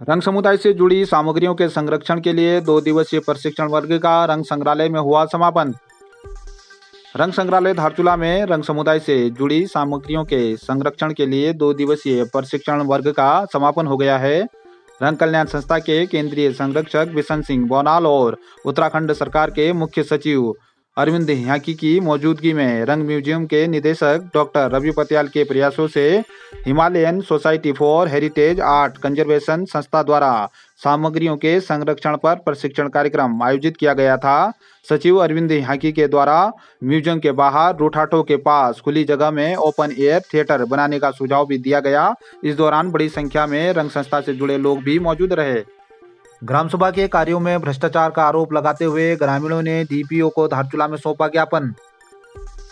रंग समुदाय से जुड़ी सामग्रियों के संरक्षण के लिए 2 दिवसीय प्रशिक्षण वर्ग का रंग संग्रहालय में हुआ समापन। रंग संग्रहालय धारचूला में रंग समुदाय से जुड़ी सामग्रियों के संरक्षण के लिए 2 दिवसीय प्रशिक्षण वर्ग का समापन हो गया है। रंग कल्याण संस्था के केंद्रीय संरक्षक बिशन सिंह बोनाल और उत्तराखंड सरकार के मुख्य सचिव अरविंद ह्याकी की मौजूदगी में रंग म्यूजियम के निदेशक डॉक्टर रवि पटियाल के प्रयासों से Himalayan society for heritage art conservation संस्था द्वारा सामग्रियों के संरक्षण पर प्रशिक्षण कार्यक्रम आयोजित किया गया था। सचिव अरविंद ह्याकी के द्वारा म्यूजियम के बाहर रूठाटो के पास खुली जगह में ओपन एयर थिएटर बनाने का सुझाव भी दिया गया। इस दौरान बड़ी संख्या में रंग संस्था से जुड़े लोग भी मौजूद रहे। ग्राम सभा के कार्यों में भ्रष्टाचार का आरोप लगाते हुए ग्रामीणों ने डीपीओ को धारचूला में सौंपा ज्ञापन।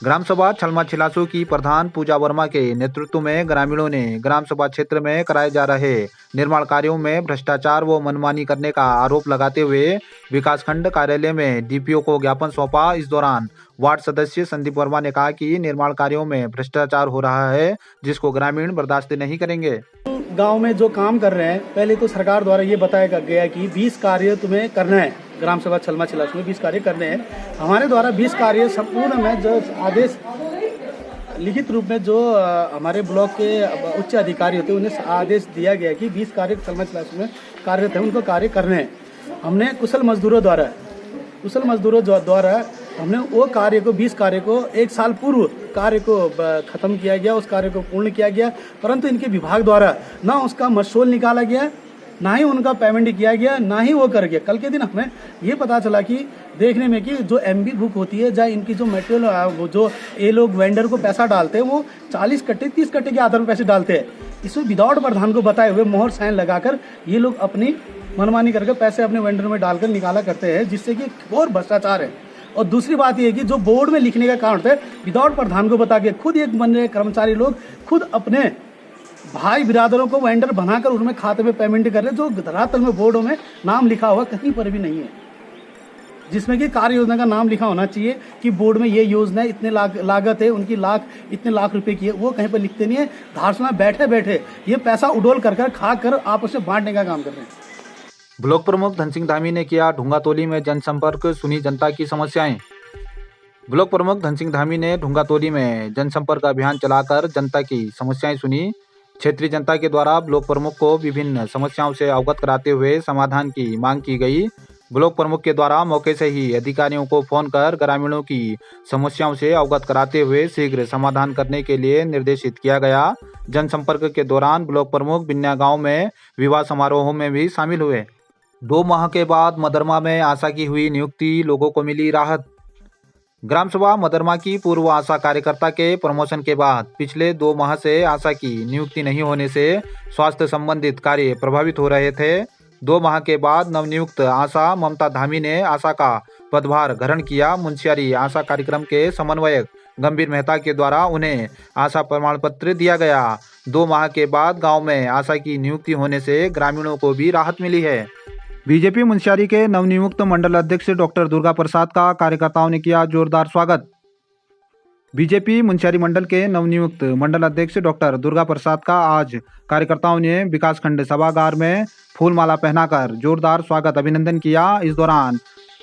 ग्राम सभा छलमा छिलासू की प्रधान पूजा वर्मा के नेतृत्व में ग्रामीणों ने ग्राम सभा क्षेत्र में कराए जा रहे निर्माण कार्यों में भ्रष्टाचार व मनमानी करने का आरोप लगाते हुए विकासखंड कार्यालय में डीपीओ को ज्ञापन सौंपा। इस दौरान वार्ड सदस्य संदीप वर्मा ने कहा कि निर्माण कार्यों में भ्रष्टाचार हो रहा है, जिसको ग्रामीण बर्दाश्त नहीं करेंगे। गांव में जो काम कर रहे हैं, पहले तो सरकार द्वारा ये बताया गया कि 20 कार्य तुम्हें करना है। ग्राम सभा छलमा छिलासू में 20 कार्य करने हैं। हमारे द्वारा 20 कार्य संपूर्ण में जो आदेश लिखित रूप में जो हमारे ब्लॉक के उच्च अधिकारी होते हैं उन्हें आदेश दिया गया कि 20 कार्य छलमा छिलासू में कार्यरत है, उनको कार्य करने हैं। हमने कुशल मजदूरों द्वारा हमने वो कार्य को 20 कार्य को 1 साल पूर्व कार्य को खत्म किया गया, उस कार्य को पूर्ण किया गया, परंतु इनके विभाग द्वारा ना उसका मशोल निकाला गया, ना ही उनका पेमेंट किया गया, ना ही वो कर गया। कल के दिन हमें ये पता चला कि देखने में कि जो एमबी बुक होती है, जहाँ इनकी जो मटेरियल जो ये लोग वेंडर को पैसा डालते हैं वो 40 कट्टे 30 कट्टे के आधार पर पैसे डालते हैं। इसमें विदाउट प्रधान को बताए हुए मोहर साइन लगाकर ये लोग अपनी मनमानी करके पैसे अपने वेंडर में डालकर निकाला करते हैं, जिससे कि और भ्रष्टाचार है। और दूसरी बात यह है कि जो बोर्ड में लिखने का कारण है विदाउट प्रधान को बता के खुद एक बने कर्मचारी लोग खुद अपने भाई बिरादरों को वेंडर बनाकर उनमें खाते में पेमेंट कर रहे, जो धरातल में बोर्डों में नाम लिखा हुआ कहीं पर भी नहीं है, जिसमें कि कार्य योजना का नाम लिखा होना चाहिए कि बोर्ड में ये योजना इतने लागत है, उनकी इतने लाख रुपए की है, वो कहीं पर लिखते नहीं है। धारचूला बैठे बैठे ये पैसा उडोल कर खा कर आपस में बांटने का काम कर रहे हैं। ब्लॉक प्रमुख धन सिंह धामी ने किया ढूंगातोली में जनसंपर्क, सुनी जनता की समस्याएं। ब्लॉक प्रमुख धन सिंह धामी ने ढूंगातोली में जनसंपर्क अभियान चलाकर जनता की समस्याएं सुनी। क्षेत्रीय जनता के द्वारा ब्लॉक प्रमुख को विभिन्न समस्याओं से अवगत कराते हुए समाधान की मांग की गई। ब्लॉक प्रमुख के द्वारा मौके से ही अधिकारियों को फोन कर ग्रामीणों की समस्याओं से अवगत कराते हुए शीघ्र समाधान करने के लिए निर्देशित किया गया। जनसंपर्क के दौरान ब्लॉक प्रमुख बिन्या गांव में विवाह समारोह में भी शामिल हुए। 2 माह के बाद मदरमा में आशा की हुई नियुक्ति, लोगों को मिली राहत। ग्राम सभा मदरमा की पूर्व आशा कार्यकर्ता के प्रमोशन के बाद पिछले 2 माह से आशा की नियुक्ति नहीं होने से स्वास्थ्य संबंधित कार्य प्रभावित हो रहे थे। 2 माह के बाद नवनियुक्त आशा ममता धामी ने आशा का पदभार ग्रहण किया। मुंशियारी आशा कार्यक्रम के समन्वयक गंभीर मेहता के द्वारा उन्हें आशा प्रमाण पत्र दिया गया। 2 माह के बाद गांव में आशा की नियुक्ति होने से ग्रामीणों को भी राहत मिली है। बीजेपी मुंशियारी के नवनियुक्त मंडल अध्यक्ष डॉक्टर दुर्गा प्रसाद का कार्यकर्ताओं ने किया जोरदार स्वागत। बीजेपी मुंशियारी मंडल के नवनियुक्त मंडल अध्यक्ष डॉक्टर दुर्गा प्रसाद का आज कार्यकर्ताओं ने विकासखंड सभागार में फूलमाला पहनाकर जोरदार स्वागत अभिनंदन किया। इस दौरान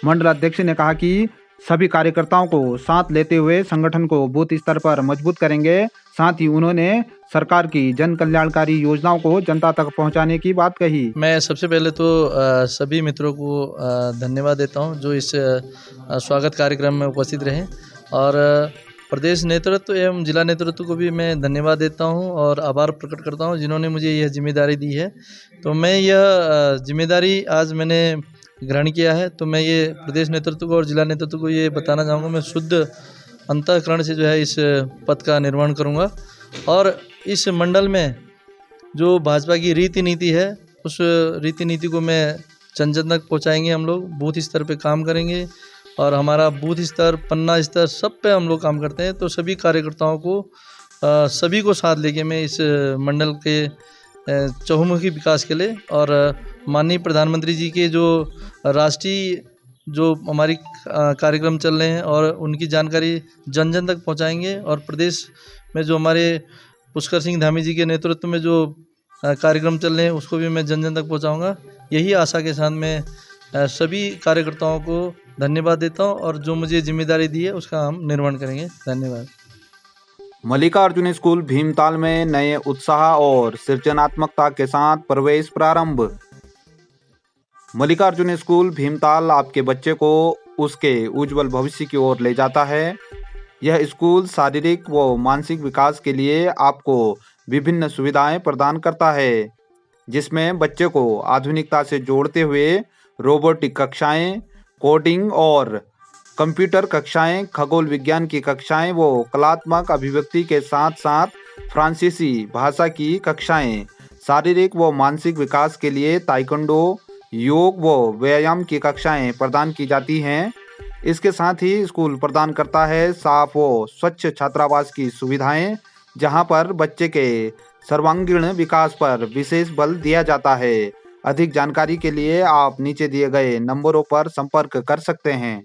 मंडल अध्यक्ष ने कहा कि सभी कार्यकर्ताओं को साथ लेते हुए संगठन को बूथ स्तर पर मजबूत करेंगे। साथ ही उन्होंने सरकार की जन कल्याणकारी योजनाओं को जनता तक पहुंचाने की बात कही। मैं सबसे पहले तो सभी मित्रों को धन्यवाद देता हूं जो इस स्वागत कार्यक्रम में उपस्थित रहे, और प्रदेश नेतृत्व एवं जिला नेतृत्व को भी मैं धन्यवाद देता हूं और आभार प्रकट करता हूं जिन्होंने मुझे यह जिम्मेदारी दी है। तो मैं यह जिम्मेदारी आज मैंने ग्रहण किया है, तो मैं ये प्रदेश नेतृत्व को और जिला नेतृत्व को ये बताना चाहूँगा, मैं शुद्ध अंतःकरण से जो है इस पद का निर्वहन करूँगा। और इस मंडल में जो भाजपा की रीति नीति है उस रीति नीति को मैं जन जन तक पहुँचाएंगे। हम लोग बूथ स्तर पे काम करेंगे और हमारा बूथ स्तर, पन्ना स्तर, सब पे हम लोग काम करते हैं। तो सभी कार्यकर्ताओं को सभी को साथ लेके मैं इस मंडल के चहुमुखी विकास के लिए और माननीय प्रधानमंत्री जी के जो राष्ट्रीय जो हमारी कार्यक्रम चल रहे हैं और उनकी जानकारी जन जन तक पहुंचाएंगे। और प्रदेश में जो हमारे पुष्कर सिंह धामी जी के नेतृत्व में जो कार्यक्रम चल रहे हैं उसको भी मैं जन जन तक पहुंचाऊंगा। यही आशा के साथ मैं सभी कार्यकर्ताओं को धन्यवाद देता हूं और जो मुझे जिम्मेदारी दी है उसका हम निर्वहन करेंगे। धन्यवाद। मल्लिकार्जुन स्कूल भीमताल में नए उत्साह और सृजनात्मकता के साथ प्रवेश प्रारंभ। मल्लिकार्जुन स्कूल भीमताल आपके बच्चे को उसके उज्जवल भविष्य की ओर ले जाता है। यह स्कूल शारीरिक व मानसिक विकास के लिए आपको विभिन्न सुविधाएं प्रदान करता है, जिसमें बच्चे को आधुनिकता से जोड़ते हुए रोबोटिक कक्षाएं, कोडिंग और कंप्यूटर कक्षाएं, खगोल विज्ञान की कक्षाएं व कलात्मक अभिव्यक्ति के साथ साथ फ्रांसीसी भाषा की कक्षाएं, शारीरिक व मानसिक विकास के लिए ताइक्वांडो, योग व व्यायाम की कक्षाएं प्रदान की जाती हैं। इसके साथ ही स्कूल प्रदान करता है साफ व स्वच्छ छात्रावास की सुविधाएं, जहां पर बच्चे के सर्वांगीण विकास पर विशेष बल दिया जाता है। अधिक जानकारी के लिए आप नीचे दिए गए नंबरों पर संपर्क कर सकते हैं।